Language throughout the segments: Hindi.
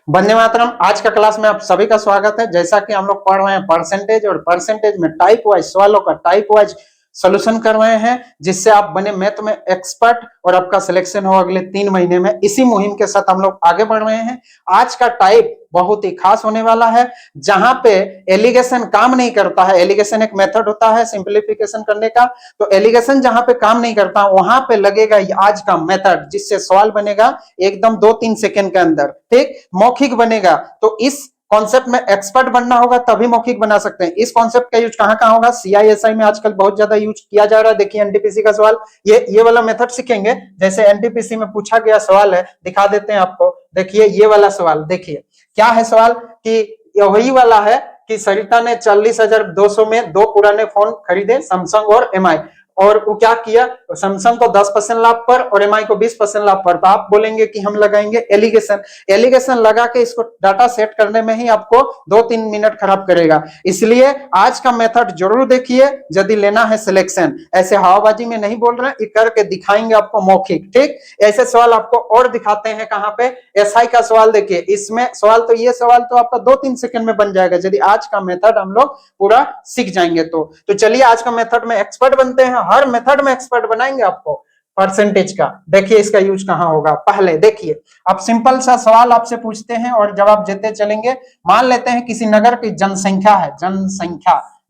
वंदे मातरम। आज का क्लास में आप सभी का स्वागत है। जैसा कि हम लोग पढ़ रहे हैं परसेंटेज, और परसेंटेज में टाइप वाइज सवालों का टाइप वाइज सोल्यूशन कर रहे हैं, जिससे आप बने मैथ में एक्सपर्ट और आपका सिलेक्शन हो अगले 3 महीने में। इसी मुहिम के साथ हम लोग आगे बढ़ रहे हैं। आज का टाइप बहुत ही खास होने वाला है, जहां पे एलिगेशन काम नहीं करता है। एलिगेशन एक मेथड होता है सिंप्लीफिकेशन करने का, तो एलिगेशन जहां पे काम नहीं करता वहां पे लगेगा आज का मेथड, जिससे सवाल बनेगा एकदम 2-3 सेकंड के अंदर। ठीक, मौखिक बनेगा। तो इस कॉन्सेप्ट में एक्सपर्ट बनना होगा, तभी मौखिक बना सकते हैं। इस कॉन्सेप्ट का यूज कहां कहां होगा? सीआईएसआई में आजकल बहुत ज्यादा यूज किया जा रहा है। देखिए एनटीपीसी का सवाल, ये वाला मेथड सीखेंगे। जैसे एनटीपीसी में पूछा गया सवाल है, दिखा देते हैं आपको। देखिए ये वाला सवाल, देखिए क्या है सवाल कि वही वाला है कि सरिता ने 40,200 में 2 पुराने फोन खरीदे, सैमसंग और एमआई, और वो क्या किया, सैमसंग को 10% लाभ पर और एमआई को 20% लाभ पर। तो आप बोलेंगे कि हम लगाएंगे एलिगेशन। एलिगेशन लगा के इसको डाटा सेट करने में ही आपको 2-3 मिनट खराब करेगा। इसलिए आज का मेथड जरूर देखिए यदि लेना है सिलेक्शन। ऐसे हवाबाजी में नहीं बोल रहे, करके दिखाएंगे आपको मौखिक। ठीक, ऐसे सवाल आपको और दिखाते हैं कहां पे? एसआई का सवाल देखिए। इसमें सवाल तो ये सवाल तो आपका 2-3 सेकंड में बन जाएगा यदि आज का मेथड हम लोग पूरा सीख जाएंगे तो चलिए आज का मेथड में एक्सपर्ट बनते हैं। हर मेथड में एक्सपर्ट बनाएंगे आपको। परसेंटेज का देखिए इसका यूज कहां होगा। पहले देखिए, अब सिंपल सा सवाल आपसे पूछते हैं और जवाब देते चलेंगे। मान लेते हैं किसी नगर की जनसंख्या है,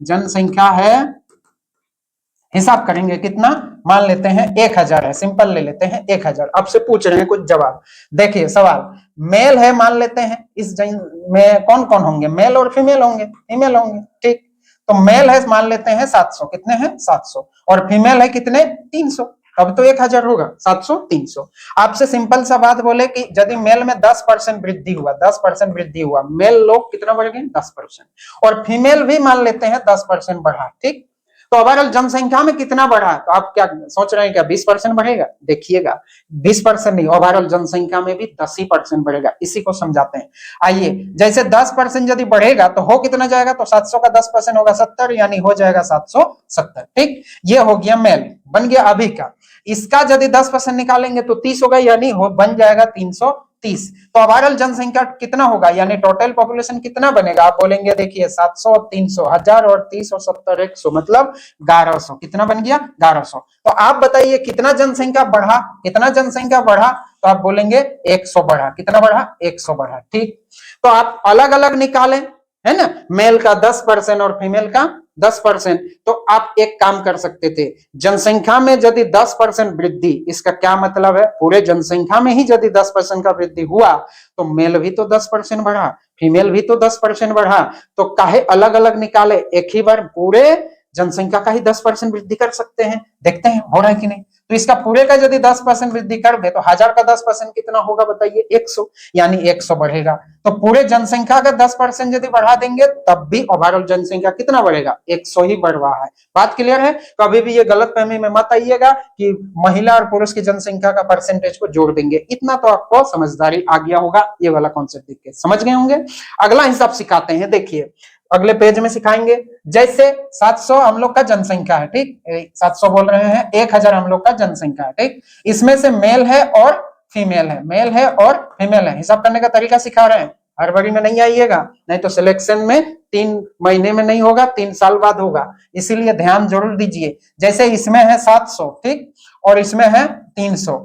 जनसंख्या है, हिसाब करेंगे कितना, मान लेते हैं 1000 है, सिंपल ले लेते हैं 1000। आपसे पूछ रहे हैं कुछ जवाब। देखिए सवाल, मेल है मान लेते हैं, इस जन में कौन कौन होंगे? मेल और फीमेल होंगे, फीमेल होंगे। ठीक, तो मेल है मान लेते हैं 700, कितने हैं? 700, और फीमेल है कितने? 300। अब तो 1000 होगा, 700 300। आपसे सिंपल सा बात बोले कि यदि मेल में 10% वृद्धि हुआ, 10% वृद्धि हुआ, मेल लोग कितना बढ़ गए? 10%, और फीमेल भी मान लेते हैं 10% बढ़ा। ठीक, तो ओवरऑल जनसंख्या में कितना बढ़ा? तो आप क्या सोच रहे हैं, क्या 20% बढ़ेगा? देखिएगा 20% नहीं, ओवरऑल जनसंख्या में भी 10% बढ़ेगा। इसी को समझाते हैं। आइए, जैसे 10% यदि बढ़ेगा तो हो कितना जाएगा? तो 700 का 10% होगा 70, यानी हो जाएगा 770। ठीक, ये हो गया मेल, बन गया अभी का। इसका यदि 10% निकालेंगे तो 30 होगा, यानी हो बन जाएगा 330। तो ओवरऑल जनसंख्या कितना होगा, यानी टोटल पॉपुलेशन कितना बनेगा? आप बोलेंगे देखिए 700 और 300, 1000 और 30 और 70, 100, मतलब 1100। कितना बन गया? 1100। तो आप बताइए कितना जनसंख्या बढ़ा? कितना जनसंख्या बढ़ा? तो आप बोलेंगे 100 बढ़ा। कितना बढ़ा? 100 बढ़ा। ठीक, तो आप अलग अलग निकालें, है ना, मेल का 10% और फीमेल का 10%। तो आप एक काम कर सकते थे, जनसंख्या में यदि 10% वृद्धि, इसका क्या मतलब है? पूरे जनसंख्या में ही यदि 10% का वृद्धि हुआ तो मेल भी तो 10% बढ़ा, फीमेल भी तो 10% बढ़ा। तो काहे अलग अलग निकाले? एक ही बार पूरे जनसंख्या का ही 10% वृद्धि कर सकते हैं। देखते हैं हो रहा है कि नहीं। तो इसका पूरे का यदि 10% वृद्धि कर दे तो 1000 का 10% कितना होगा बताइए? 100, यानी 100 बढ़ेगा। तो पूरे जनसंख्या का 10% यदि बढ़ा देंगे तब भी ओवरऑल जनसंख्या कितना बढ़ेगा? 100 ही बढ़ रहा है। बात क्लियर है? कभी भी ये गलतफहमी में मत आइएगा कि महिला और पुरुष की जनसंख्या का परसेंटेज को जोड़ देंगे। इतना तो आपको समझदारी आ गया होगा, ये वाला कॉन्सेप्ट देख के समझ गए होंगे। अगला हिसाब सिखाते हैं, देखिए अगले पेज में सिखाएंगे। जैसे 700 हम लोग का जनसंख्या है, ठीक, 700 बोल रहे हैं, 1000 हम लोग का जनसंख्या है। ठीक, इसमें से मेल है और फीमेल है, मेल है और फीमेल है। हिसाब करने का तरीका सिखा रहे हैं, हड़बड़ी में नहीं आइएगा, नहीं तो सिलेक्शन में 3 महीने में नहीं होगा, 3 साल बाद होगा। इसीलिए ध्यान जरूर दीजिए। जैसे इसमें है 700, ठीक, और इसमें है 300।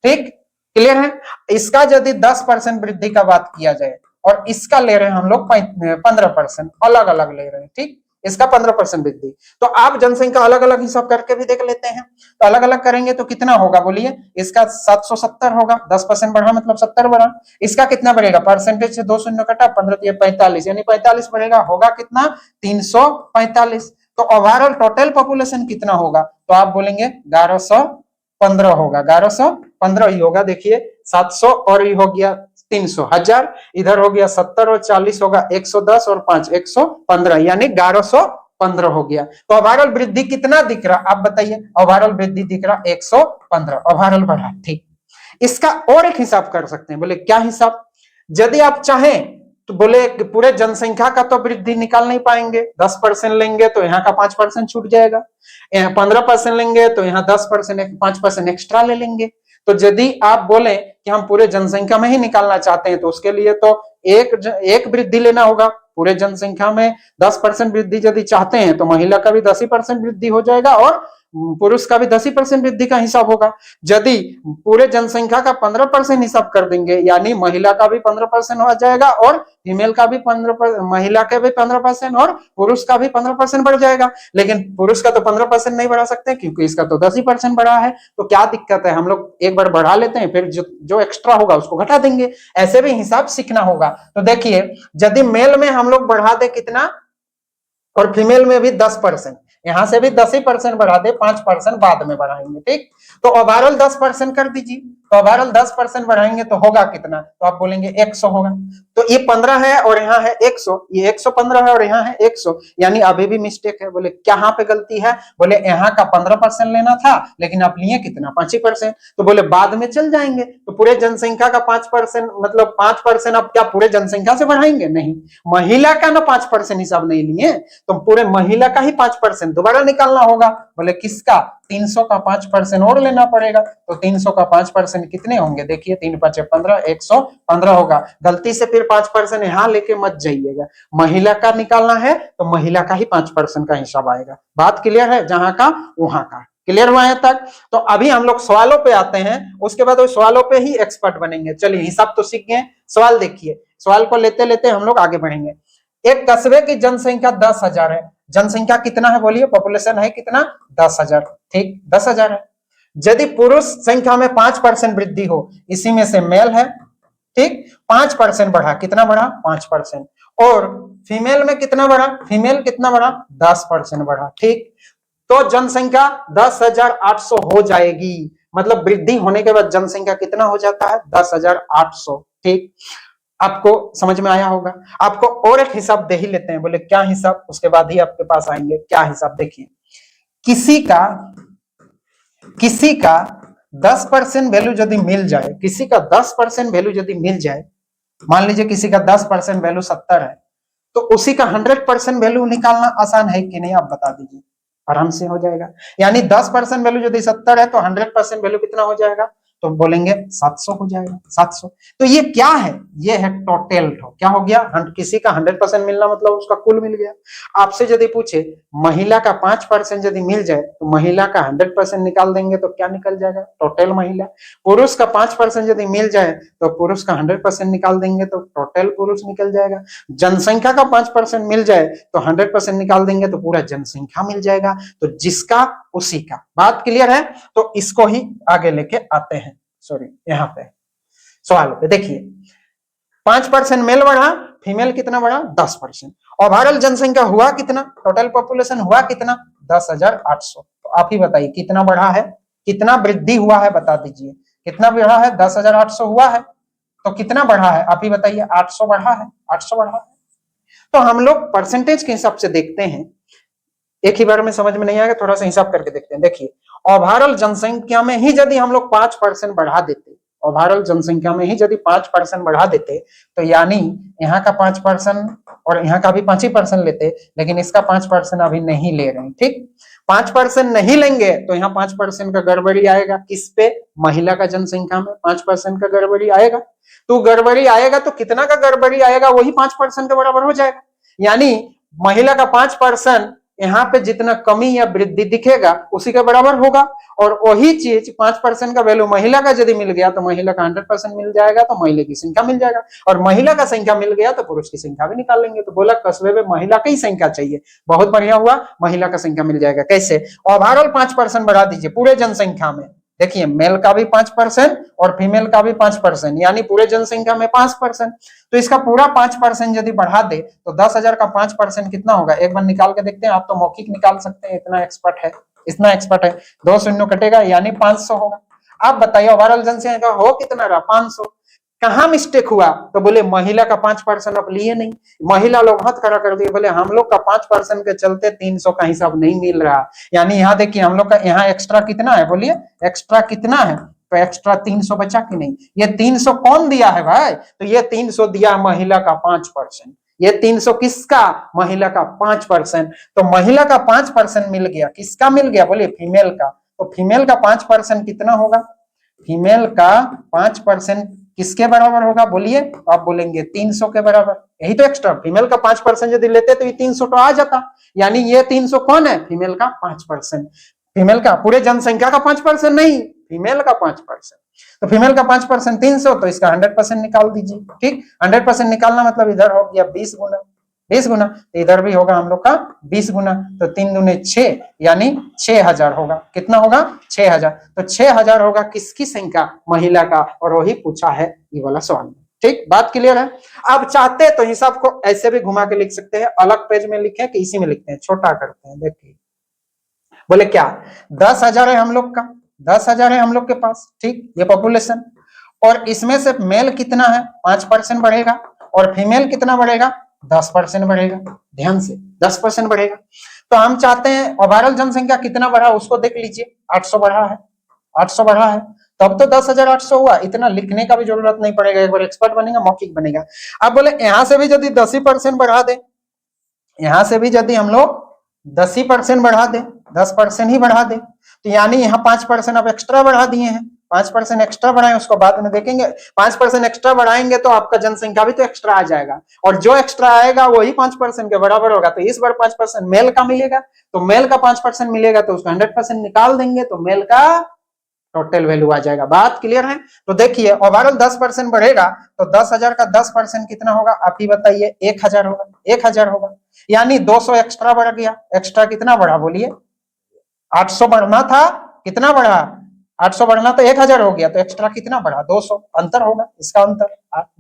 ठीक, क्लियर है? इसका यदि 10% वृद्धि का बात किया जाए और इसका ले रहे हैं हम लोग 15%, अलग अलग ले रहे हैं। ठीक, इसका 15% वृद्धि, तो आप जनसंख्या अलग अलग हिसाब करके भी देख लेते हैं। तो अलग अलग करेंगे तो कितना होगा बोलिए? इसका 770 होगा, 10% बढ़ा मतलब 70 बढ़ा। इसका कितना बढ़ेगा? परसेंटेज से 2 शून्य कटा, 15 45, यानी 45 बढ़ेगा। होगा कितना? 345। तो ओवरऑल टोटल पॉपुलेशन कितना होगा? तो आप बोलेंगे 1115 होगा, 1115 ही होगा। देखिए 700 और ये हो गया 300, 1000, इधर हो गया 70 और 40 होगा 110 और 5 115, यानी 1115 हो गया। तो ओवरऑल वृद्धि कितना दिख रहा? आप बताइए। ओवरऑल वृद्धि दिख रहा 115, ओवरऑल बढ़ा। ठीक, इसका और एक हिसाब कर सकते हैं। बोले क्या हिसाब? यदि आप चाहें तो बोले पूरे जनसंख्या का तो वृद्धि निकाल नहीं पाएंगे, 10% लेंगे तो यहाँ का 5% छूट जाएगा, 15% लेंगे तो यहाँ 10% 5% एक्स्ट्रा ले लेंगे। तो यदि आप बोले कि हम पूरे जनसंख्या में ही निकालना चाहते हैं तो उसके लिए तो एक वृद्धि लेना होगा। पूरे जनसंख्या में 10% वृद्धि यदि चाहते हैं तो महिला का भी 10% वृद्धि हो जाएगा और पुरुष का भी 10% वृद्धि का हिसाब होगा। यदि पूरे जनसंख्या का 15% हिसाब कर देंगे यानी महिला का भी 15% हो जाएगा और फीमेल का भी 15%, महिला का भी 15% और पुरुष का भी 15% बढ़ जाएगा। लेकिन पुरुष का तो 15% नहीं बढ़ा सकते क्योंकि इसका तो 10% बढ़ा है। तो क्या दिक्कत है, हम लोग एक बार बढ़ा लेते हैं, फिर जो एक्स्ट्रा होगा उसको घटा देंगे। ऐसे भी हिसाब सीखना होगा। तो देखिए, यदि मेल में हम लोग बढ़ा दे कितना और फीमेल में भी 10%, यहां से भी 10% बढ़ा दे, 5% बाद में बढ़ाएंगे। ठीक, तो ओवरऑल 10% कर दीजिए। तो ओवरऑल 10% बढ़ाएंगे तो होगा कितना, तो आप बोलेंगे 100 होगा। तो ये 15 है और यहाँ है 100, ये 115 है और यहाँ है 100, यानी अभी भी मिस्टेक है। बोले कहां पे गलती है, बोले यहाँ का 15% लेना था लेकिन आप लिए कितना, 5%। तो बोले बाद में चल जाएंगे। तो पूरे जनसंख्या का 5% मतलब 5% आप क्या पूरे जनसंख्या से बढ़ाएंगे, नहीं, महिला का ना 5% हिसाब नहीं लिए, तो पूरे महिला का ही 5% दोबारा निकालना होगा। बोले किसका, 300 का 5% और लेना पड़ेगा। तो 300 का 5% कितने होंगे, देखिए 3 5 15, 115 होगा। गलती से फिर 5% यहां लेके मत जाइएगा। महिला का निकालना है तो महिला का ही 5% का हिसाब आएगा। बात क्लियर है, जहां का वहां का। क्लियर हुआ है तक? तो अभी हम लोग सवालों पे आते हैं, उसके बाद सवालों पे ही एक्सपर्ट बनेंगे। चलिए, हिसाब तो सीख गए, सवाल देखिए। सवाल को लेते लेते हम लोग आगे बढ़ेंगे। एक कस्बे की जनसंख्या 10,000 है। जनसंख्या कितना है बोलिए, पॉपुलेशन है कितना, 10,000। ठीक, 10,000 है। यदि पुरुष संख्या में 5% वृद्धि हो, इसी में से मेल है, ठीक, 5% बढ़ा, कितना बढ़ा, 5%। और फीमेल में कितना बढ़ा, फीमेल कितना बढ़ा, 10% बढ़ा। ठीक, तो जनसंख्या 10,800 हो जाएगी। मतलब वृद्धि होने के बाद जनसंख्या कितना हो जाता है, 10,800। ठीक, आपको समझ में आया होगा। आपको और एक हिसाब दे ही लेते हैं। बोले क्या हिसाब, उसके बाद ही आपके पास आएंगे। क्या हिसाब, देखिए, किसी का 10% वैल्यू यदि मिल जाए, किसी का 10% वैल्यू यदि मिल जाए, मान लीजिए किसी का 10% वैल्यू 70 है, तो उसी का 100% वैल्यू निकालना आसान है कि नहीं, आप बता दीजिए। आराम से हो जाएगा। यानी 10% वैल्यू यदि 70 है तो 100% वैल्यू कितना हो जाएगा, तो बोलेंगे 700 हो जाएगा, 700। तो ये क्या है, ये है टोटल। क्या हो गया, किसी का 100% मिलना मतलब उसका कुल मिल गया। आपसे यदि पूछे महिला का 5% यदि मिल जाए तो महिला का 100% निकाल देंगे तो क्या निकल जाएगा, टोटल महिला। पुरुष का 5% यदि मिल जाए तो पुरुष का 100% निकाल देंगे तो टोटल पुरुष निकल जाएगा। जनसंख्या का 5% मिल जाए तो 100% निकाल देंगे तो पूरा जनसंख्या मिल जाएगा। तो जिसका उसी का। बात क्लियर है? तो इसको ही आगे लेके आते हैं। सॉरी, यहां पे सवाल पे देखिए, 5% मेल बढ़ा, फीमेल कितना बढ़ा, 10%। ओवरऑल जनसंख्या हुआ कितना, टोटल पॉपुलेशन हुआ कितना, 10,800। तो आप ही बताइए कितना बढ़ा है, कितना वृद्धि हुआ है, बता दीजिए। कितना बढ़ा है, 10,800 हुआ है, तो कितना बढ़ा है आप ही बताइए। 800 बढ़ा है, 800 बढ़ा है। तो हम लोग परसेंटेज के हिसाब से देखते हैं, एक ही बार में समझ में नहीं आएगा, थोड़ा सा हिसाब करके देखते हैं। देखिए, ओवरऑल जनसंख्या में ही यदि हम लोग 5% बढ़ा देते, ओवरऑल जनसंख्या में ही यदि 5% बढ़ा देते, तो यानी यहाँ का 5% और यहाँ का भी 5% लेते, लेकिन इसका 5% अभी नहीं ले रहे हैं। ठीक, 5% नहीं लेंगे तो यहाँ 5% का गड़बड़ी आएगा। किस पे, महिला का जनसंख्या में 5% का गड़बड़ी आएगा। तो गड़बड़ी आएगा तो कितना का गड़बड़ी आएगा, वही 5% के बराबर हो जाएगा। यानी महिला का 5% यहाँ पे जितना कमी या वृद्धि दिखेगा उसी के बराबर होगा। और वही चीज 5% का वैल्यू महिला का यदि मिल गया तो महिला का 100% मिल जाएगा, तो महिला की संख्या मिल जाएगा। और महिला का संख्या मिल गया तो पुरुष की संख्या भी निकाल लेंगे। तो बोला कस्बे में महिला की संख्या चाहिए, बहुत बढ़िया हुआ, महिला का संख्या मिल जाएगा। कैसे, ओवरऑल 5% बढ़ा दीजिए पूरे जनसंख्या में। देखिए, मेल का भी 5% और फीमेल का भी 5%, यानी पूरे जनसंख्या में 5%। तो इसका पूरा 5% यदि बढ़ा दे तो 10,000 का 5% कितना होगा, एक बार निकाल के देखते हैं। आप तो मौखिक निकाल सकते हैं, इतना एक्सपर्ट है, इतना एक्सपर्ट है। 2 शून्य कटेगा यानी 500 होगा। आप बताइए ओवरऑल जनसंख्या हो कितना रहा, 500। कहां मिस्टेक हुआ, तो बोले महिला का 5% आप लिए नहीं। महिला लोग हाथ खड़ा कर दिए, बोले हम लोग का 5% के चलते 300 का हिसाब नहीं मिल रहा। यानी यहाँ देखिए, हम लोग का यहाँ एक्स्ट्रा कितना है, बोलिए एक्स्ट्रा कितना है, तो एक्स्ट्रा 300 बचा कि नहीं। ये 300 कौन दिया है भाई, तो ये 300 दिया महिला का 5%। ये 300 किसका, महिला का 5%। तो महिला का 5% मिल गया, किसका मिल गया, बोलिए फीमेल का। तो फीमेल का 5% कितना होगा, फीमेल का 5% किसके बराबर होगा बोलिए? तो आप बोलेंगे 300 के बराबर। यही तो एक्स्ट्रा, फीमेल का 5% यदि लेते तो ये 300 तो आ जाता, यानी ये 300 कौन है? फीमेल का 5%। फीमेल का पूरे जनसंख्या का 5% नहीं, फीमेल का 5%। तो फीमेल का 5% 300, तो इसका 100% निकाल दीजिए। ठीक, 100% निकालना मतलब इधर हो गया 20 गुना, 20 गुना, तो इधर भी होगा हम लोग का 20 गुना, तो 3 दूने 6 यानी 6000 होगा। कितना होगा? 6000। तो 6000 होगा किसकी संख्या? महिला का, और वही पूछा है ये वाला सवाल। ठीक, बात क्लियर है? अब चाहते तो हिसाब को ऐसे भी घुमा के लिख सकते हैं, अलग पेज में लिखे कि इसी में लिखते हैं, छोटा करते हैं। देखिए बोले क्या, 10,000 है हम लोग का, 10,000 है हम लोग के पास। ठीक, ये पॉपुलेशन, और इसमें से मेल कितना है? 5% बढ़ेगा, और फीमेल कितना बढ़ेगा? 10% बढ़ेगा। ध्यान से 10% बढ़ेगा। तो हम चाहते हैं ओवरऑल जनसंख्या कितना बढ़ा उसको देख लीजिए, 800 बढ़ा है, 800 बढ़ा है, तब तो 10,800 हुआ। इतना लिखने का भी जरूरत नहीं पड़ेगा, एक बार एक्सपर्ट बनेगा, मौखिक बनेगा। अब बोले यहां से भी यदि 10% बढ़ा दे, यहां से भी यदि हम लोग 10% बढ़ा दे, 10% ही बढ़ा दे, तो यानी यहाँ 5% अब एक्स्ट्रा बढ़ा दिए हैं, 5% एक्स्ट्रा बढ़ाए, उसको बाद में देखेंगे। 5% एक्स्ट्रा बढ़ाएंगे तो आपका जनसंख्या भी तो एक्स्ट्रा आ जाएगा, और जो एक्स्ट्रा आएगा वही 5% के बराबर होगा। तो इस बार 5% मेल का मिलेगा, तो मेल का 5% मिलेगा, तो उसका 100% निकाल देंगे, तो मेल का टोटल वैल्यू आ जाएगा। बात क्लियर है? तो देखिए ओवरऑल 10% बढ़ेगा, तो 10,000 का 10% कितना होगा? आप ही बताइए। 1,000 होगा, 1,000 होगा, यानी 200 एक्स्ट्रा बढ़ गया। एक्स्ट्रा कितना बढ़ा बोलिए? 800 बढ़ना था, कितना बढ़ा? 800 बढ़ना तो 1,000 हो गया, तो एक्स्ट्रा कितना बढ़ा? 200। अंतर होगा, इसका अंतर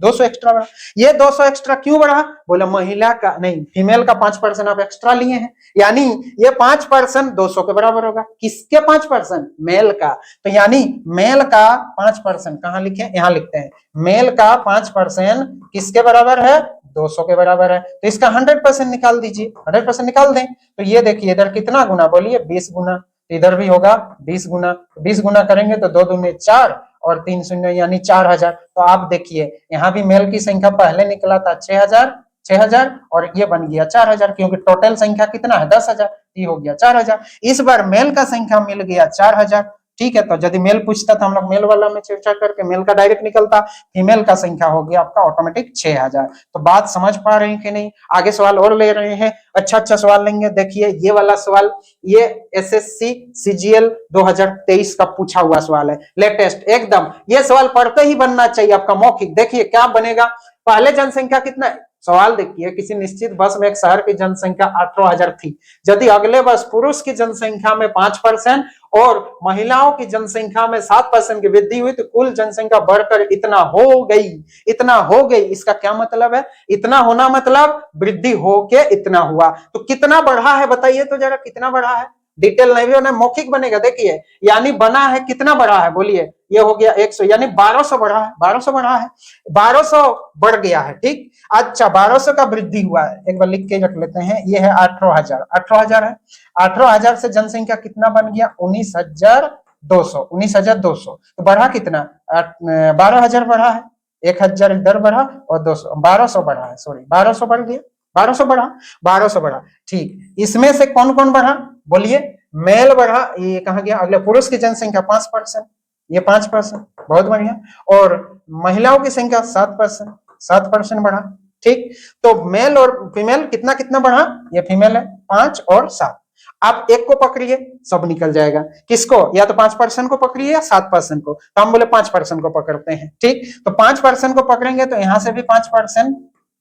200 एक्स्ट्रा बढ़ा। ये 200 एक्स्ट्रा क्यों बढ़ा? बोले महिला का नहीं, फीमेल का 5% आप एक्स्ट्रा लिए हैं, यानी ये 5% 200 के बराबर होगा। किसके 5%? मेल का। तो यानी मेल का 5% कहां लिखे? यहां लिखते हैं। मेल का 5% किसके बराबर है? 200 के बराबर है। तो इसका 100% निकाल दीजिए, 100% निकाल दें, तो ये देखिए इधर कितना गुना बोलिए? 20 गुना। इधर भी होगा 20 गुना, 20 गुना करेंगे तो 2 दूने 4 और 3 शून्य यानी 4,000। तो आप देखिए यहाँ भी मेल की संख्या पहले निकला था 6,000, 6,000, और ये बन गया 4,000, क्योंकि टोटल संख्या कितना है? 10,000, ये हो गया 4,000। इस बार मेल का संख्या मिल गया 4,000। ठीक है, तो यदि मेल पूछता था हम लोग मेल वाला में चर्चा करके मेल का डायरेक्ट निकलता, फीमेल का संख्या हो गया आपका ऑटोमेटिक 6,000। तो बात समझ पा रहे हैं कि नहीं? आगे सवाल और ले रहे हैं, अच्छा अच्छा सवाल लेंगे। देखिए ये वाला सवाल, ये एसएससी सीजीएल 2023 का पूछा हुआ सवाल है, लेटेस्ट एकदम। ये सवाल पढ़ते ही बनना चाहिए आपका मौखिक। देखिए क्या बनेगा, पहले जनसंख्या कितना है? सवाल देखिए, किसी निश्चित वर्ष में एक शहर की जनसंख्या 18,000 थी। यदि अगले वर्ष पुरुष की जनसंख्या में 5% और महिलाओं की जनसंख्या में 7% की वृद्धि हुई, तो कुल जनसंख्या बढ़कर इतना हो गई, इतना हो गई। इसका क्या मतलब है? इतना होना मतलब वृद्धि होके इतना हुआ। तो कितना बढ़ा है बताइए तो जरा, कितना बढ़ा है? डिटेल नहीं भी होना, मौखिक बनेगा। देखिए यानी बना है, कितना बढ़ा है बोलिए? ये हो गया 100, यानी 1200 बढ़ा है, 1200 बढ़ा है, 1200 बढ़ गया है। ठीक, अच्छा 1200 का वृद्धि हुआ है, एक बार लिख के रख लेते हैं। ये है 18,000, 18,000 है, 18,000 से जनसंख्या कितना बन गया? 19,200, 19,200। तो बढ़ा कितना? 12,000 बढ़ा है, 1,000 इधर बढ़ा और 200, 1200 बढ़ा है, सॉरी 1200 बढ़ गया, 1200 बढ़ा, 1200 बढ़ा। ठीक, इसमें से कौन कौन बढ़ा बोलिए? मेल बढ़ा, ये कहा गया? अगले पुरुष की जनसंख्या 5%, ये 5%, बहुत बढ़िया। और महिलाओं की संख्या 7%, 7% बढ़ा। ठीक, तो मेल और फीमेल कितना कितना बढ़ा? ये फीमेल है 5 और 7। आप एक को पकड़िए, सब निकल जाएगा। किसको? या तो 5% को पकड़िए या 7% को। तो हम बोले 5% को पकड़ते हैं। ठीक, तो 5% को पकड़ेंगे तो यहां से भी 5%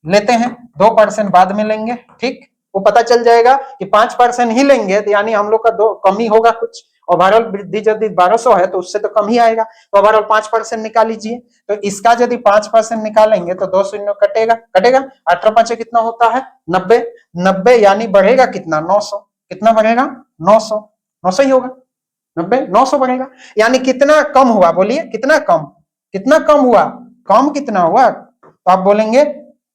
लेते हैं, 2% बाद में लेंगे। ठीक, वो पता चल जाएगा कि 5% ही लेंगे, तो यानी हम लोग का दो कमी होगा कुछ। ओवरऑल वृद्धि यदि 1200 है तो उससे तो कम ही आएगा, तो ओवरऑल 5% निकाल लीजिए। तो इसका यदि 5% निकालेंगे तो 2 शून्य कटेगा, कटेगा, 18 5 कितना होता है? 90, 90 यानी बढ़ेगा कितना? 900। कितना बढ़ेगा? 900, 900 ही होगा, 90, 900 बढ़ेगा। यानी कितना कम हुआ बोलिए? कितना कम, कितना कम हुआ? कम कितना हुआ? तो आप बोलेंगे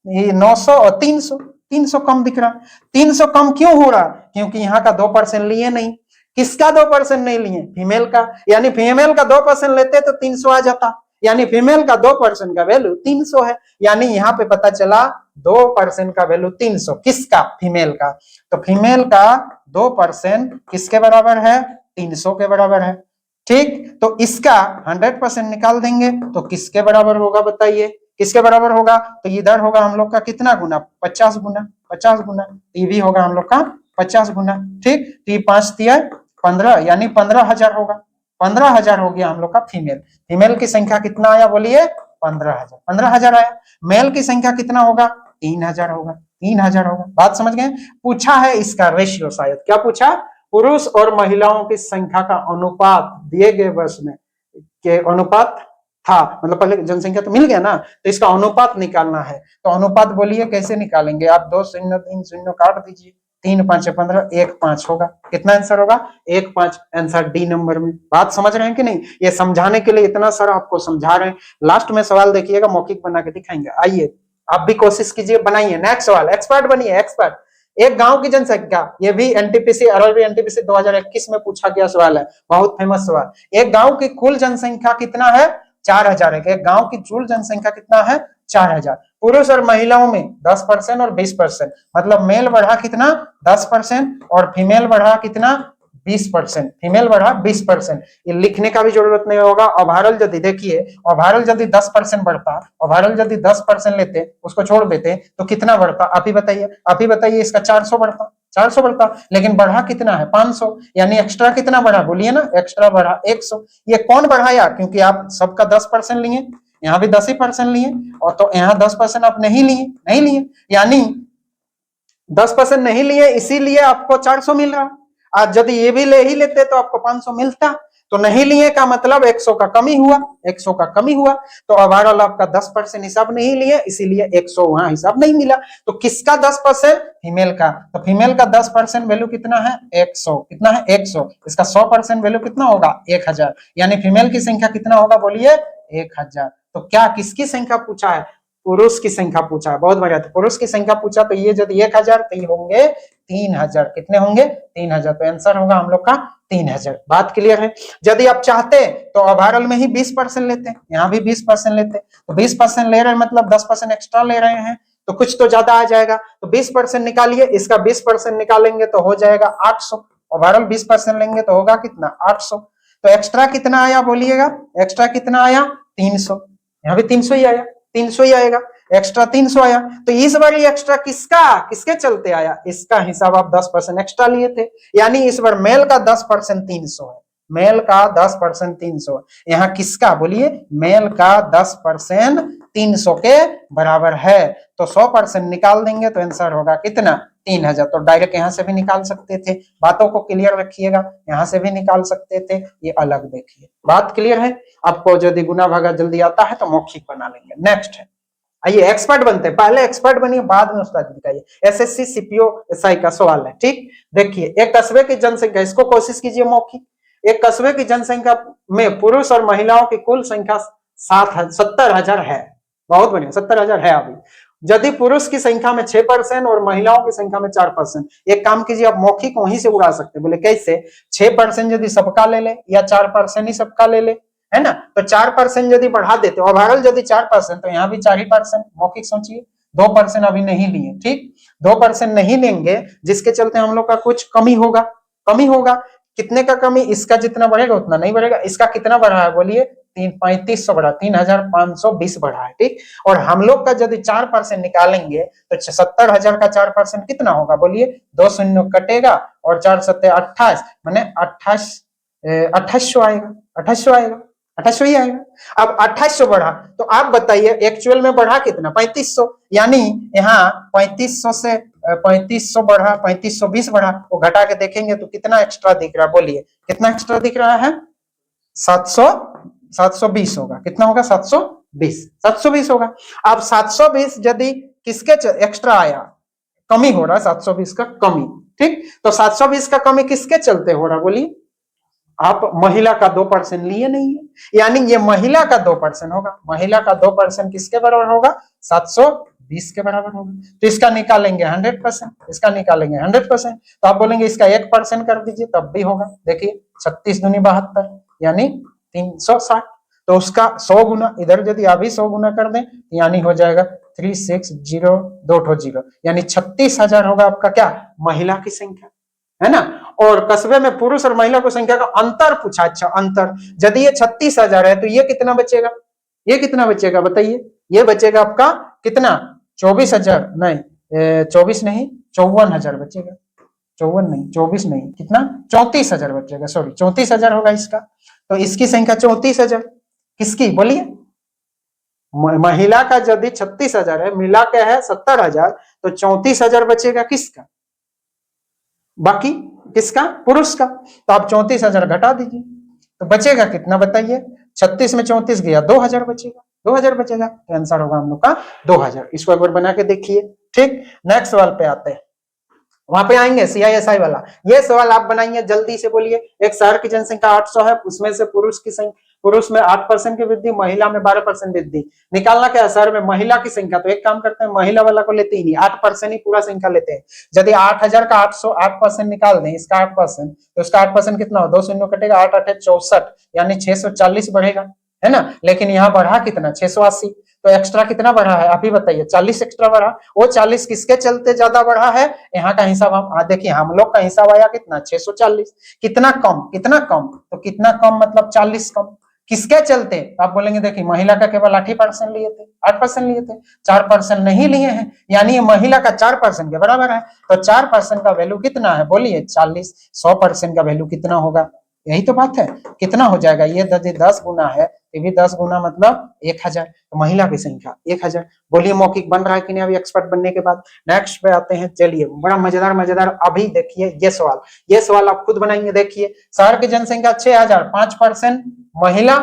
ये 900 और 300, 300 कम दिख रहा। 300 कम क्यों हो रहा? क्योंकि यहाँ का 2% लिए नहीं। किसका 2% नहीं लिए? फीमेल का। यानी फीमेल का 2% लेते तो 300 आ जाता, यानी फीमेल का 2% का वैल्यू 300 है। यानी यहाँ पे पता चला 2% का वैल्यू 300, किसका? फीमेल का। तो फीमेल का 2% किसके बराबर है? 300 के बराबर है। ठीक, तो इसका 100% निकाल देंगे तो किसके बराबर होगा बताइए, किसके बराबर होगा? तो इधर होगा हम लोग का कितना गुना, 50 गुना, 50 गुना, ये भी होगा हम लोग का 50 गुना। ठीक, तो ये 5 दिया 15, यानी 15,000 होगा, 15,000 हो गया हम लोग का फीमेल। फीमेल की संख्या कितना आया बोलिए, 15,000, 15,000 आया। मेल की संख्या कितना होगा, 3,000 होगा, 3,000 होगा। बात समझ गए? पूछा है इसका रेशियो, शायद क्या पूछा, पुरुष और महिलाओं की संख्या का अनुपात दिए गए वर्ष में के अनुपात था, मतलब पहले जनसंख्या तो मिल गया ना, तो इसका अनुपात निकालना है। तो अनुपात बोलिए कैसे निकालेंगे आप, 2 शून्य 3 शून्य काट दीजिए, 3 5 15, 1 5 होगा। कितना आंसर होगा, 1 5, आंसर डी नंबर में। बात समझ रहे हैं कि नहीं? ये समझाने के लिए इतना सारा आपको समझा रहे हैं। लास्ट में सवाल देखिएगा, मौखिक बना के दिखाएंगे। आइए आप भी कोशिश कीजिए, बनाइए। नेक्स्ट सवाल, एक्सपर्ट बनिए, एक्सपर्ट। एक गांव की जनसंख्या, ये भी एनटीपीसी अरवली एनटीपीसी 2021 में पूछा गया सवाल है, बहुत फेमस सवाल। एक गांव की कुल जनसंख्या कितना है, 4,000 है। एक गांव की कुल जनसंख्या कितना है, 4,000। पुरुष और महिलाओं में 10% और 20%, मतलब मेल बढ़ा कितना, 10%, और फीमेल बढ़ा कितना, 20%। फीमेल बढ़ा 20%। ये लिखने का भी जरूरत नहीं होगा। ओवरऑल यदि देखिए, ओवरऑल यदि 10% बढ़ता, ओवरऑल यदि 10% लेते, उसको छोड़ देते तो कितना बढ़ता, आप ही बताइए, आप ही बताइए। इसका 400 बढ़ता, 400 बढ़ता, लेकिन बढ़ा कितना है, 500, यानी एक्स्ट्रा कितना बढ़ा बोलिए ना, एक्स्ट्रा बढ़ा 100। ये कौन बढ़ाया, क्योंकि आप सबका 10% लिए, यहाँ भी 10% लिए, और तो यहाँ 10% आप नहीं लिए, नहीं लिए, यानी 10% नहीं लिए, इसीलिए आपको 400 मिल रहा। आज यदि ये भी ले ही लेते तो आपको 500 मिलता। तो नहीं लिए का मतलब 100 का कमी हुआ, 100 का कमी हुआ। तो ओवरऑल आपका 10% हिसाब नहीं लिए, इसीलिए 100 वहां हिसाब नहीं मिला। तो किसका 10%, फीमेल का। तो फीमेल का 10% वैल्यू कितना है, 100। कितना है, 100। इसका 100% वैल्यू कितना होगा, 1,000। यानी फीमेल की संख्या कितना होगा बोलिए, 1,000। तो क्या किसकी संख्या पूछा है, पुरुष की संख्या पूछा है। बहुत बढ़िया, तो पुरुष की संख्या पूछा, तो ये यदि 1,000 तो ये होंगे 3,000। कितने होंगे, 3,000। तो आंसर होगा हम लोग का 3,000। बात क्लियर है? यदि आप चाहते तो ओवरऑल में ही 20% लेते, यहाँ भी 20% लेते। तो 20% ले रहे हैं मतलब 10% एक्स्ट्रा ले रहे हैं, तो कुछ तो ज्यादा आ जाएगा। तो 20% निकालिए, इसका 20% निकालेंगे तो हो जाएगा 800। ओवरऑल 20% लेंगे तो होगा कितना, 800। तो एक्स्ट्रा कितना आया बोलिएगा, एक्स्ट्रा कितना आया, 300। यहाँ भी 300 ही आया, 300 ही आएगा, एक्स्ट्रा 300 आया। तो इस बार ये एक्स्ट्रा किसका, किसके चलते आया, इसका हिसाब आप 10% एक्स्ट्रा लिए थे। यानी इस बार मेल का 10% 300 है, मेल का 10% 300। यहाँ किसका बोलिए, मेल का 10% 300 के बराबर है। तो 100% निकाल देंगे तो आंसर होगा कितना, 3,000। तो डायरेक्ट यहाँ से भी निकाल सकते थे, बातों को क्लियर रखिएगा, यहाँ से भी निकाल सकते थे, ये अलग देखिए। बात क्लियर है? आपको यदि गुना भागा जल्दी आता है तो मौखिक बना लेंगे। नेक्स्ट है, आइए एक्सपर्ट बनते हैं। पहले एक्सपर्ट बनिए, बाद में उस्ताद दिखाइए। एसएससी सीपीओ एसआई का सवाल है। ठीक, देखिए, एक कस्बे की जनसंख्या, इसको कोशिश कीजिए मौखिक। एक कस्बे की जनसंख्या में पुरुष और महिलाओं की कुल संख्या 70,000 है। बहुत बढ़िया, 70,000 है। अभी यदि पुरुष की संख्या में 6% और महिलाओं की संख्या में 4%, एक काम कीजिए, आप मौखिक वहीं से उड़ा सकते हैं। बोले कैसे, 6% यदि सबका ले ले, या 4% ही सबका ले ले, है ना, तो 4% यदि बढ़ा देते, ओवरऑल यदि 4%, तो यहाँ भी 4%। मौखिक सोचिए, 2% अभी नहीं लिए। ठीक, 2% नहीं लेंगे, जिसके चलते हम लोग का कुछ कमी होगा, कमी होगा। कितने का कमी, इसका जितना बढ़ेगा उतना नहीं बढ़ेगा। इसका कितना बढ़ा है बोलिए, 3,3500 बढ़ा, 3,520 बढ़ा है। ठीक, और हम लोग का यदि 4% निकालेंगे तो 70,000 का 4% कितना होगा बोलिए, 2 शून्य कटेगा और 4 सत्ते 28, मैंने 2800 आएगा, 2800 आएगा, 2800 ही आएगा। अब 2800 बढ़ा, तो आप बताइए एक्चुअल में बढ़ा कितना, 3500। यानी यहाँ 3500 से 3500 बढ़ा, 3520 बढ़ा, वो घटा के देखेंगे तो कितना एक्स्ट्रा दिख रहा है बोलिए, कितना एक्स्ट्रा दिख रहा है, 720 होगा। कितना होगा, 720 होगा। अब 720 यदि किसके एक्स्ट्रा आया, कमी हो रहा है, 720 का कमी। ठीक, तो 720 का कमी किसके चलते हो रहा बोलिए, आप महिला का 2% लिए नहीं है, यानी ये महिला का 2% होगा। महिला का 2% किसके बराबर होगा, 720 के बराबर होगा। तो इसका निकालेंगे 100%, इसका निकालेंगे 100%। तो आप बोलेंगे इसका 1% कर दीजिए, तब भी होगा। देखिए 36 दूनी 72, यानी 360। तो उसका 100 गुना, इधर यदि अभी 100 गुना कर दें, यानी हो जाएगा 360, 2 0, यानी 36,000 होगा आपका क्या, महिला की संख्या, है ना। और कस्बे में पुरुष और महिला की संख्या का अंतर पूछा। अच्छा अंतर, यदि ये 36,000 है तो ये कितना बचेगा, ये कितना बचेगा बताइए, ये बचेगा आपका कितना 24,000 नहीं 24 नहीं 54,000 बचेगा, 54 नहीं 24 नहीं कितना 34,000 बचेगा, सॉरी 34,000 होगा इसका। तो इसकी संख्या 34,000, किसकी बोलिए, महिला का यदि 36,000 है, मिला के है 70,000, तो 34,000 बचेगा किसका, बाकी किसका, पुरुष का। तो आप 34,000 घटा दीजिए तो बचेगा कितना बताइए, 36 में 34 गया 2,000 बचेगा, 2,000 बचेगा। तो आंसर होगा हम लोग का 2,000। इसको एक बार बना के देखिए। ठीक, नेक्स्ट सवाल पे आते हैं, वहां पे आएंगे CISI वाला। ये सवाल आप बनाइए जल्दी से, बोलिए। एक शहर की जनसंख्या 800 है, उसमें से पुरुष में 8% की वृद्धि, महिला में 12% वृद्धि। निकालना क्या है शहर में महिला की संख्या। तो एक काम करते हैं, महिला वाला को लेते ही नहीं, 8% ही पूरा संख्या लेते हैं। यदि 8,000 का 8% निकाल दें, इसका 8%, तो इसका 8% कितना हो, 2 शून्य कटेगा, 8 8 64, यानी 640 बढ़ेगा, है ना। लेकिन यहाँ बढ़ा कितना 680, तो एक्स्ट्रा कितना बढ़ा है आप ही बताइए, 40 एक्स्ट्रा बढ़ा। वो 40 किसके चलते ज्यादा बढ़ा है, यहाँ का हिसाब हम देखिए, हम लोग का हिसाब आया कितना 640, कितना कम, कितना कम, तो कितना कम मतलब 40 कम, किसके चलते। आप बोलेंगे देखिए महिला का केवल 8% लिए थे, 8% लिए थे, 4% नहीं लिए हैं, यानी ये महिला का 4% के बराबर है। तो 4% का वैल्यू कितना है बोलिए 40, 100% का वैल्यू कितना होगा, यही तो बात है, कितना हो जाएगा, ये 10 गुना है, ये भी 10 गुना मतलब 1,000। तो महिला की संख्या 1,000। बोलिए मौखिक बन रहा है कि नहीं अभी एक्सपर्ट बनने के बाद। नेक्स्ट पे आते हैं, चलिए बड़ा मजेदार अभी देखिए ये सवाल आप खुद बनाएंगे। देखिए शहर की जनसंख्या 6,000, 5% महिला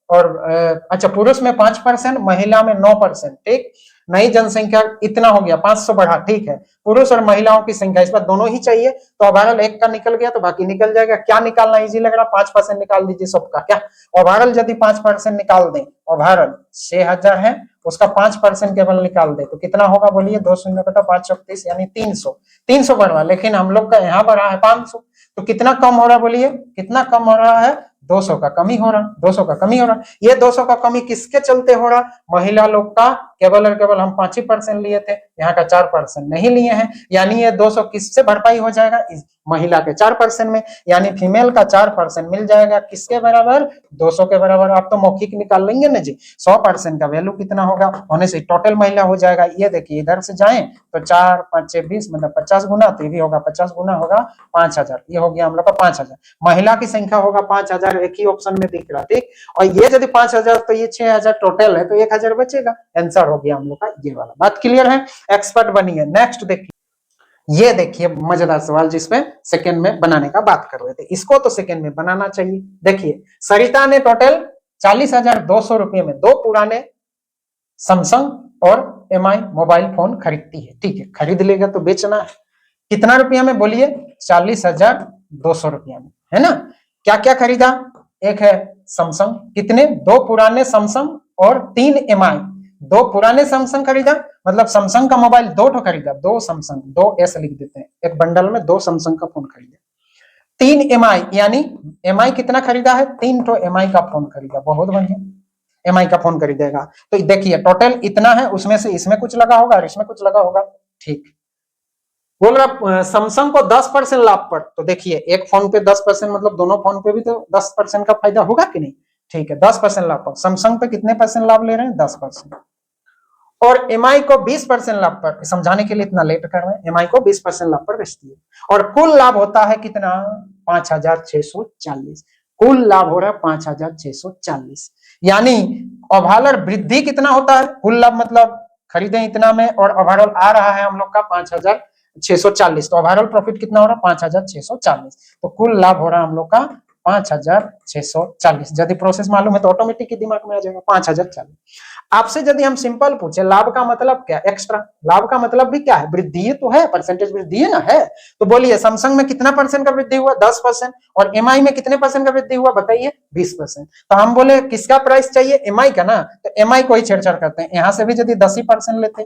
और अच्छा पुरुष में 5%, महिला में 9%। ठीक, नई जनसंख्या इतना हो गया 500 बढ़ा, ठीक है। पुरुष और महिलाओं की संख्या इस बार दोनों ही चाहिए, तो ओवरऑल एक का निकल गया तो बाकी निकल जाएगा। क्या निकालना इजी लग रहा, 5% निकाल दीजिए सबका। क्या ओवरऑल यदि 5% निकाल दें, ओवरऑल 6,000 है, उसका 5% केवल निकाल दे तो कितना होगा बोलिए, 2 शून्य कटा 5 34 यानी 300 बढ़ा, लेकिन हम लोग का यहाँ बढ़ा है 500। तो कितना कम हो रहा बोलिए, कितना कम हो रहा है, 200 का कमी हो रहा, 200 का कमी हो रहा। ये 200 का कमी किसके चलते हो रहा, महिला लोग का केवल और केवल हम 5% लिए थे, यहाँ का 4% नहीं लिए हैं, यानी ये 200 किससे भरपाई हो जाएगा, इस महिला के 4% में, यानी फीमेल का 4% मिल जाएगा किसके बराबर, 200 के बराबर। आप तो मौखिक निकाल लेंगे ना जी, 100% का वैल्यू कितना होगा होने से टोटल महिला हो जाएगा। ये देखिए इधर से जाएं तो 4 5 6 20 मतलब 50 गुना, तो ये भी होगा 50 गुना होगा 5,000, ये हो गया हम लोग का 5,000। महिला की संख्या होगा 5,000, एक ही ऑप्शन में दिख रहा, ठीक। और ये यदि 5,000 तो ये 6,000 टोटल है, तो 1,000 बचेगा, आंसर हो गया हम लोग का ये वाला। बात क्लियर है, एक्सपर्ट बनिए। नेक्स्ट देखिए, ये देखिए मजेदार सवाल जिसमें सेकंड में बनाने का बात कर रहे थे, इसको तो सेकंड में बनाना चाहिए। देखिए सरिता ने टोटल 40,200 रुपये में 2 पुराने सैमसंग और MI मोबाइल फोन खरीदती है, ठीक है। खरीद लेगा तो बेचना है, कितना रुपया में बोलिए, 40,200 रुपया में, है ना। क्या क्या खरीदा, एक है सैमसंग, कितने 2 पुराने सैमसंग और 3 MI, 2 पुराने सैमसंग खरीदा, मतलब सैमसंग का मोबाइल 2 ठो खरीदा, 2 सैमसंग, 2S लिख देते हैं, एक बंडल में 2 सैमसंग का फोन खरीदा। 3 MI, यानी MI कितना खरीदा है, 3 ठो MI का फोन खरीदा, बहुत बढ़िया, MI का फोन खरीदेगा। तो देखिए टोटल इतना है, उसमें से इसमें कुछ लगा होगा और इसमें कुछ लगा होगा, ठीक। बोल रहा सैमसंग को 10% लाभ पर, तो देखिए एक फोन पे 10% मतलब दोनों फोन पे भी तो 10% का फायदा होगा कि नहीं, ठीक है। 10% लाभ पर, सैमसंग पे कितने % लाभ ले रहे हैं, 10%। और MI को 20% लाभ पर, समझाने के लिए इतना लेट कर रहे हैं, MI को 20% लाभ पर बेचती है। और कुल लाभ होता है कितना, 5,640, कुल लाभ हो रहा है 5,640, यानी ओवरऑल वृद्धि कितना होता है, कुल लाभ मतलब खरीदे इतना में और ओवरऑल आ रहा है हम लोग का 5,640, तो ओवरऑल प्रॉफिट कितना हो रहा है 5,640, तो कुल लाभ हो रहा है हम लोग का 5,640। यदि प्रोसेस मालूम है तो ऑटोमेटिक ही दिमाग में आ जाएगा 5,040। आपसे यदि हम सिंपल पूछे लाभ का मतलब क्या, एक्स्ट्रा, लाभ का मतलब भी क्या है, वृद्धि तो है, परसेंटेज वृद्धि है ना, है। तो बोलिए सैमसंग में कितना % का वृद्धि हुआ, 10%, और MI में कितने % का वृद्धि हुआ बताइए, 20%। तो हम बोले किसका प्राइस चाहिए, MI का ना, तो MI को ही छेड़छाड़ करते हैं, यहां से भी यदि 10% लेते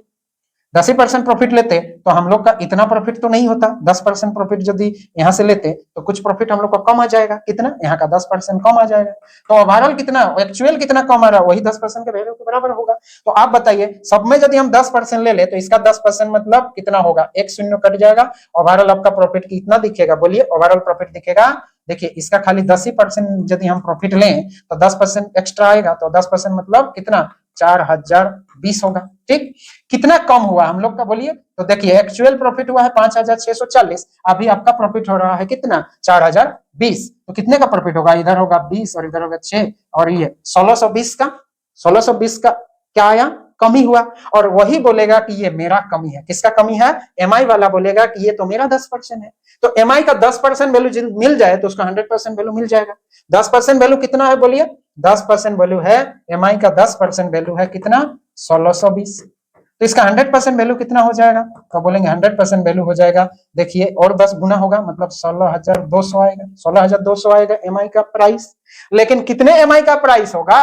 10% प्रॉफिट लेते तो हम लोग का इतना प्रॉफिट तो नहीं होता। 10% प्रॉफिट यदि यहाँ से लेते तो कुछ प्रॉफिट हम लोग का कम आ जाएगा। कितना? यहाँ का 10% कम आ जाएगा। तो ओवरऑल कितना, एक्चुअल कितना कम आ रहा है, वही 10% के वैल्यू के बराबर होगा। तो आप बताइए, सब में यदि हम 10% ले ले तो इसका 10% मतलब कितना होगा? एक शून्य कट जाएगा। ओवरऑल आपका प्रॉफिट कितना दिखेगा? बोलिए, ओवरऑल प्रॉफिट दिखेगा, देखिए इसका खाली 10% यदि हम प्रॉफिट लें तो 10% एक्स्ट्रा आएगा। तो 10% मतलब कितना? 4020 होगा। ठीक, कितना कम हुआ हम लोग का? बोलिए। तो देखिए, एक्चुअल प्रॉफिट हुआ है 5640, अभी आपका प्रॉफिट हो रहा है कितना? 4020। तो कितने का प्रॉफिट होगा? इधर होगा 20 और इधर होगा 6 और ये 1620 का। 1620 का क्या आया? कमी हुआ। और वही बोलेगा कि ये मेरा कमी है। किसका कमी है? एमआई वाला बोलेगा कि ये तो मेरा 10% है। तो एमआई का 10% वैल्यू मिल जाए तो उसका 100% वैल्यू मिल जाएगा। 10% वैल्यू कितना है? बोलिए। 10% वैल्यू है, एमआई का 10% वैल्यू है कितना? 1620। तो इसका 100% वैल्यू कितना हो जाएगा? तो बोलेंगे 100% वैल्यू हो जाएगा, देखिए और 10 गुना होगा, मतलब 16200 आएगा। 16200 आएगा एमआई का प्राइस। लेकिन कितने एमआई का प्राइस होगा?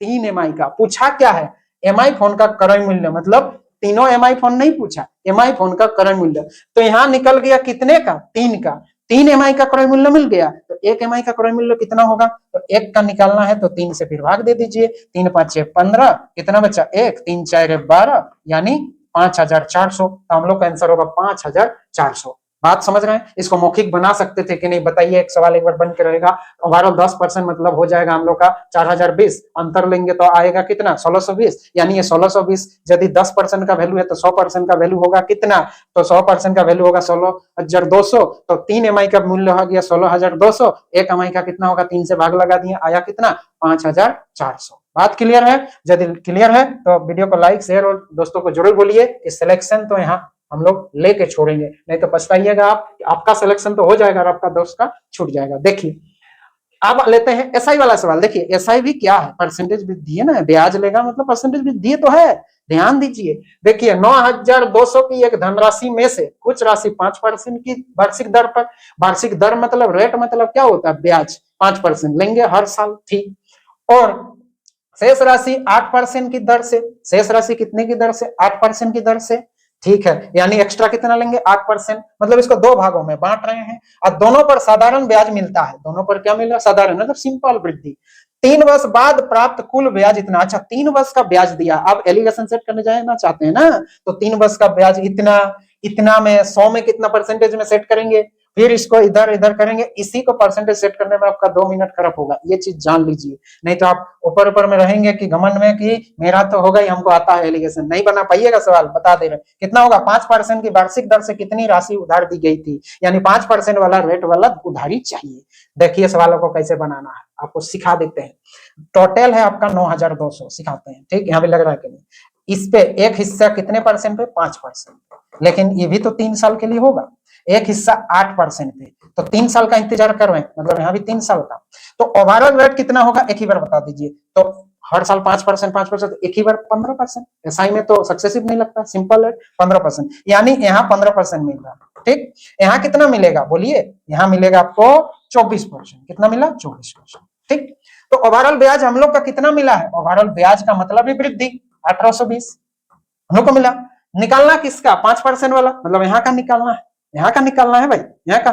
3 एमआई का। पूछा क्या है? एमआई फोन का क्रय मूल्य, मतलब तीनों एमआई फोन नहीं पूछा, एमआई फोन का क्रय मूल्य। तो यहाँ निकल गया कितने का? 3 का। 3 एमआई का क्रय मूल्य मिल गया। तो 1 एमआई का क्रय मूल्य कितना होगा? तो 1 का निकालना है तो 3 से फिर भाग दे दीजिए। 3 5 6 15, कितना बचा? 1, 3 4 12, यानी 5400। तो हम लोग का आंसर होगा 5400। बात समझ रहे हैं? इसको मौखिक बना सकते थे कि नहीं? बताइए, एक सवाल एक बार बन के रहेगा। ओवरऑल 10% मतलब हो जाएगा हम लोग का 4020, अंतर लेंगे तो आएगा कितना? 1620। यानी ये 1620 यदि 10% का वैल्यू है तो 100% का वैल्यू होगा कितना? तो 100% का वैल्यू होगा 16200। तो 3 एमआई का मूल्य हो गया 16200। 1 एमआई का कितना होगा? 3 से भाग लगा दिए, आया कितना? 5400। बात क्लियर है? यदि क्लियर है तो वीडियो को लाइक, शेयर और दोस्तों को जरूर बोलिए कि सिलेक्शन तो यहाँ हम लोग लेके छोड़ेंगे, नहीं तो पछताइएगा आप। आपका सिलेक्शन तो हो जाएगा और आपका दोस्त का छूट जाएगा। देखिए, अब लेते हैं एसआई वाला सवाल। देखिए, एसआई भी क्या है? परसेंटेज भी दिए ना, ब्याज लेगा मतलब परसेंटेज भी दिए तो है। ध्यान दीजिए, देखिए 9200 की एक धनराशि में से कुछ राशि 5% की वार्षिक दर पर, वार्षिक दर मतलब रेट, मतलब क्या होता है? ब्याज 5% लेंगे हर साल। ठीक, और शेष राशि 8% की दर से। शेष राशि कितने की दर से? 8% की दर से। ठीक है, यानी एक्स्ट्रा कितना लेंगे? 8%। मतलब इसको दो भागों में बांट रहे हैं और दोनों पर साधारण ब्याज मिलता है। दोनों पर क्या मिला? साधारण, मतलब सिंपल वृद्धि। 3 वर्ष बाद प्राप्त कुल ब्याज इतना। अच्छा, 3 वर्ष का ब्याज दिया, आप एलिगेशन सेट करने जाना चाहते हैं ना, तो 3 वर्ष का ब्याज इतना, इतना में 100 में कितना परसेंटेज में सेट करेंगे, फिर इसको इधर इधर करेंगे। इसी को परसेंटेज सेट करने में आपका 2 मिनट खराब होगा, ये चीज जान लीजिए। नहीं तो आप ऊपर ऊपर में रहेंगे कि घमंड में कि मेरा तो होगा ही, हमको आता है एलिगेशन, नहीं बना पाइएगा। सवाल बता दे रहे कितना होगा? 5% की वार्षिक दर से कितनी राशि उधार दी गई थी, यानी 5% वाला रेट वाला उधारी चाहिए। देखिए सवालों को कैसे बनाना है, आपको सिखा देते हैं। टोटल है आपका 9200, सिखाते हैं। ठीक, यहाँ भी लग रहा है कि नहीं? इस पे एक हिस्सा कितने परसेंट पे? 5%। लेकिन ये भी तो 3 साल के लिए होगा। एक हिस्सा 8% पे, तो 3 साल का इंतजार कर रहे हैं, मतलब यहाँ भी 3 साल का। तो ओवरऑल रेट कितना होगा? एक ही बार बता दीजिए। तो हर साल 5%, 5%, एक ही बार 15%। एसआई में तो सक्सेसिव नहीं लगता, सिंपल है 15%, यानी यहाँ 15% मिल रहा है। ठीक, यहाँ कितना मिलेगा? बोलिए। यहाँ मिलेगा आपको 24%। कितना मिला? 24%। ठीक, तो ओवरऑल ब्याज हम लोग का कितना मिला है? ओवरऑल ब्याज का मतलब है वृद्धि, 1820 हम लोग को मिला। निकालना किसका? 5% वाला, मतलब यहाँ का निकालना है। यहाँ का निकालना है भाई, यहाँ का।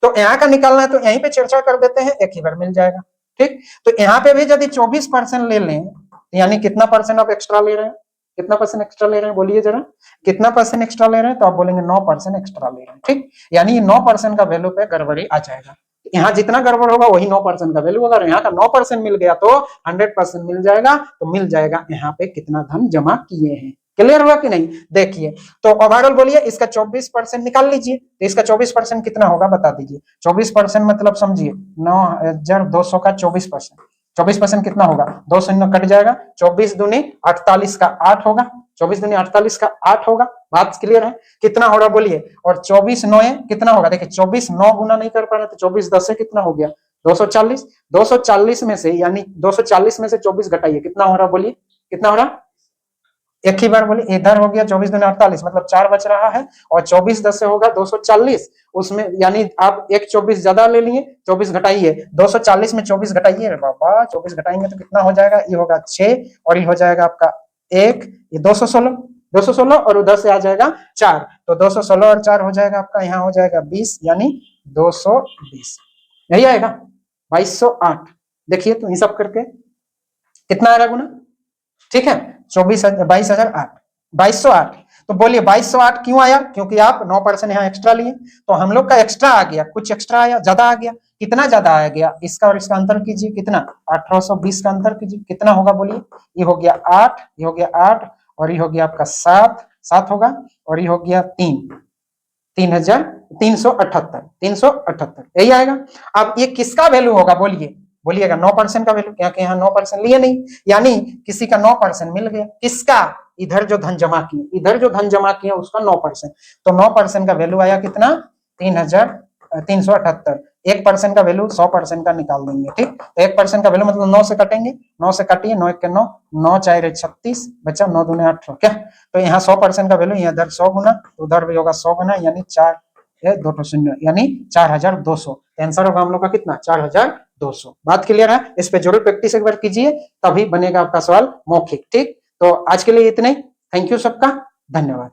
तो यहाँ का निकालना है तो यहीं पे चर्चा कर देते हैं, एक ही बार मिल जाएगा। ठीक, तो यहाँ पे भी यदि 24% ले लें, यानी कितना परसेंट आप एक्स्ट्रा ले रहे हैं? कितना परसेंट एक्स्ट्रा ले रहे हैं? बोलिए जरा, कितना परसेंट एक्स्ट्रा ले रहे हैं? तो आप बोलेंगे 9% एक्स्ट्रा ले रहे हैं। ठीक, यानी 9% का वैल्यू पे गड़बड़ी आ जाएगा। यहाँ जितना गड़बड़ होगा वही 9% का वैल्यू होगा। यहाँ का 9% मिल गया तो 100% मिल जाएगा। तो मिल जाएगा यहाँ पे कितना धन जमा किए हैं। क्लियर हुआ कि नहीं? देखिए, तो ओवरऑल बोलिए, इसका 24% निकाल लीजिए। तो इसका 24% कितना होगा? बता दीजिए। 24% मतलब समझिए 9200 का 24%। 24% कितना होगा? 2 शून्य कट जाएगा। 24 दूनी 48 का 8 होगा। 24 दूनी 48 का 8 होगा। बात क्लियर है? कितना हो रहा बोलिए। और 24 9 कितना होगा? देखिए 24 9 गुना नहीं कर पा रहे तो 24 10 से कितना हो गया? 240। 240 में से, यानी 240 में से 24 घटाइए, कितना हो रहा बोलिए? कितना हो रहा? एक ही बार बोलिए। इधर हो गया 24 दूनी 48, मतलब 4 बच रहा है। और 24 10 से होगा 240, उसमें यानी आप एक 24 ज्यादा ले लिए, 24 घटाइए। 240 में 24 घटाइए बाबा, 24 घटाएंगे तो कितना हो जाएगा? ये होगा 6 और ये हो जाएगा आपका 1, ये 216। 216 और उधर से आ जाएगा 4, तो 216 और 4 हो जाएगा आपका, यहाँ हो जाएगा 20 यानी 220, यही आएगा 2208। देखिए तो हिसाब करके कितना आ रहा गुना, ठीक है 2208। तो बोलिए 2208 क्यों आया, क्योंकि आप 9% यहाँ एक्स्ट्रा लिए, तो हम लोग का एक्स्ट्रा आ गया, कुछ एक्स्ट्रा आया, ज्यादा आ गया, कितना ज्यादा आ गया, इसका और इसका अंतर कीजिए, कितना 1820 का अंतर कीजिए, कितना होगा बोलिए, ये हो गया 8, ये हो गया 8 और ये हो गया आपका 7 होगा और ये हो गया 3,378 यही आएगा। अब ये किसका वैल्यू होगा बोलिए, बोलिएगा 9% का वैल्यू, क्योंकि यहाँ 9% लिए नहीं, यानी किसी का 9% मिल गया, किसका, इधर जो धन जमा किए, इधर जो धन जमा किया उसका 9%, तो 9% का वैल्यू आया कितना 3,378, 1% का वैल्यू 100% का निकाल देंगे, ठीक, तो 1% का वैल्यू मतलब 9 से कटेंगे, 9 से काटिए, 9 के 9, 9 4 36 बचा, 9 दूने 18, क्या, तो यहाँ 100% का वैल्यू, इधर 100 गुना, उधर भी होगा 100 गुना, यानी 4 2 शून्य यानी 4200, आंसर होगा हम लोग का कितना 4200। बात क्लियर है, इस पे जरूर प्रैक्टिस एक बार कीजिए, तभी बनेगा आपका सवाल मौखिक, ठीक। तो आज के लिए इतने, थैंक यू सबका, धन्यवाद।